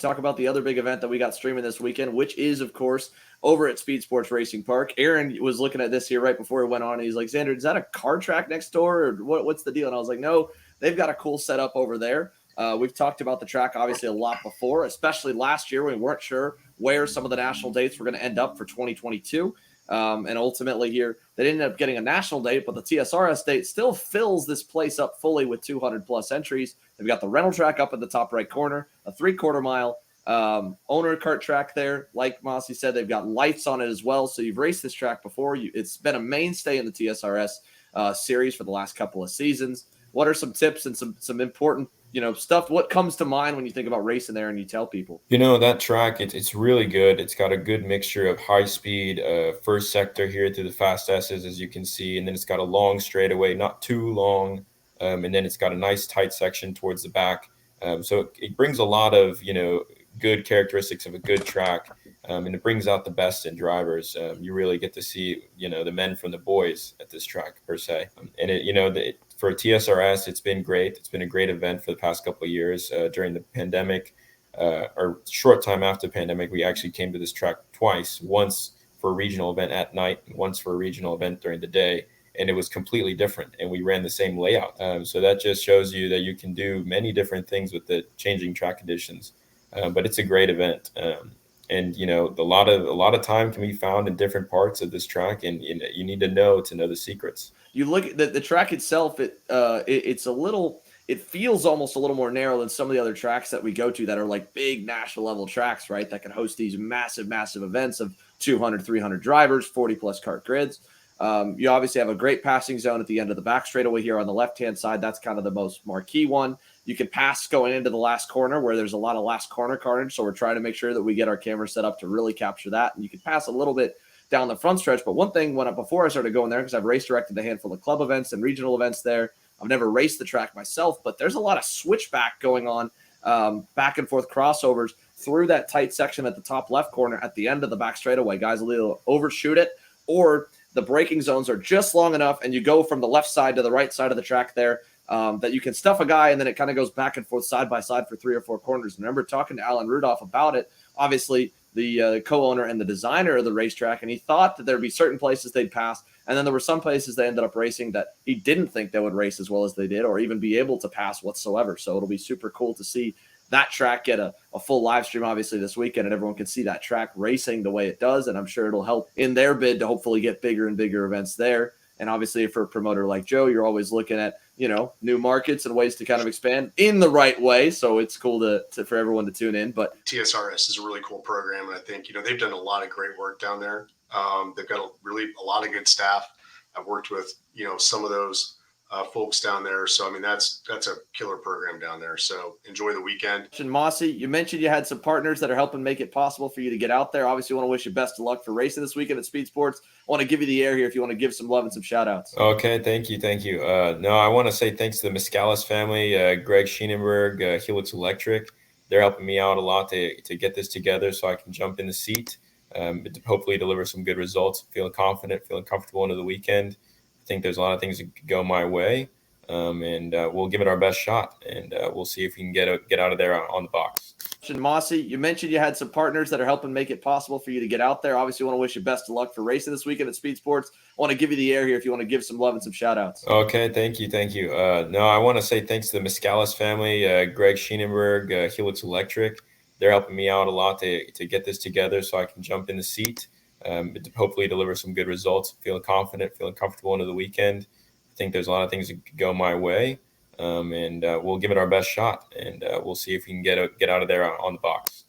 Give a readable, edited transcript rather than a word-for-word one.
talk about the other big event that we got streaming this weekend, which is, of course, over at Speedsportz Racing Park. Aaron was looking at this here right before he went on, and he's like, Xander, is that a car track next door, or what's the deal? And I was like, no, they've got a cool setup over there. We've talked about the track, obviously, a lot before, especially last year when we weren't sure where some of the national dates were going to end up for 2022. And ultimately here, they ended up getting a national date, but the TSRS date still fills this place up fully with 200-plus entries. They've got the rental track up at the top right corner, a 3/4 mile owner kart track there. Like Mossy said, they've got lights on it as well. So you've raced this track before. It's been a mainstay in the TSRS series for the last couple of seasons. What are some tips and some important stuff? What comes to mind when you think about racing there and you tell people? That track, it's really good. It's got a good mixture of high speed, first sector here through the fast S's, as you can see. And then it's got a long straightaway, not too long. And then it's got a nice tight section towards the back. So it brings a lot of, good characteristics of a good track. And it brings out the best in drivers. You really get to see, the men from the boys at this track per se. And for TSRS, it's been great. It's been a great event for the past couple of years. During the pandemic, or short time after the pandemic, we actually came to this track twice, once for a regional event at night, and once for a regional event during the day. And it was completely different, and we ran the same layout. So that just shows you that you can do many different things with the changing track conditions. But it's a great event. And a lot of time can be found in different parts of this track, and you need to know the secrets. You look at the track itself; it feels almost a little more narrow than some of the other tracks that we go to that are like big national level tracks, right? That can host these massive events of 200, 300 drivers, 40-plus kart grids. You obviously have a great passing zone at the end of the back straightaway here on the left-hand side. That's kind of the most marquee one. You can pass going into the last corner where there's a lot of last corner carnage. So we're trying to make sure that we get our camera set up to really capture that. And you can pass a little bit down the front stretch. But one thing before I started going there, because I've race directed a handful of club events and regional events there, I've never raced the track myself, but there's a lot of switchback going on, back and forth crossovers through that tight section at the top left corner at the end of the back straightaway. Guys will either overshoot it, or the braking zones are just long enough and you go from the left side to the right side of the track there, that you can stuff a guy, and then it kind of goes back and forth side by side for 3 or 4 corners. And I remember talking to Alan Rudolph about it, obviously the co-owner and the designer of the racetrack, and he thought that there'd be certain places they'd pass, and then there were some places they ended up racing that he didn't think they would race as well as they did, or even be able to pass whatsoever. So it'll be super cool to see that track get a full live stream, obviously, this weekend, and everyone can see that track racing the way it does. And I'm sure it'll help in their bid to hopefully get bigger and bigger events there. And obviously, for a promoter like Joe, you're always looking at, new markets and ways to kind of expand in the right way. So it's cool for everyone to tune in. But TSRS is a really cool program. And I think, they've done a lot of great work down there. They've got a lot of good staff. I've worked with, some of those folks down there. So, that's a killer program down there. So enjoy the weekend. And Mossy, you mentioned you had some partners that are helping make it possible for you to get out there. Obviously, want to wish you best of luck for racing this weekend at Speedsportz. I want to give you the air here if you want to give some love and some shout outs. Okay. Thank you. No, I want to say thanks to the Miscalis family, Greg Scheenenberg, Helix Electric. They're helping me out a lot to get this together so I can jump in the seat, hopefully deliver some good results, feeling confident, feeling comfortable into the weekend. I think there's a lot of things that could go my way, and we'll give it our best shot, and we'll see if we can get out of there on the box. And Mossy, you mentioned you had some partners that are helping make it possible for you to get out there. Obviously, want to wish you best of luck for racing this weekend at Speedsportz. I want to give you the air here if you want to give some love and some shout outs. Okay, thank you. No, I want to say thanks to the Miscalis family, Greg Scheenenberg, Helix Electric. They're helping me out a lot to get this together so I can jump in the seat, hopefully deliver some good results, feeling confident, feeling comfortable into the weekend. I think there's a lot of things that could go my way, and we'll give it our best shot, and we'll see if we can get out of there on the box.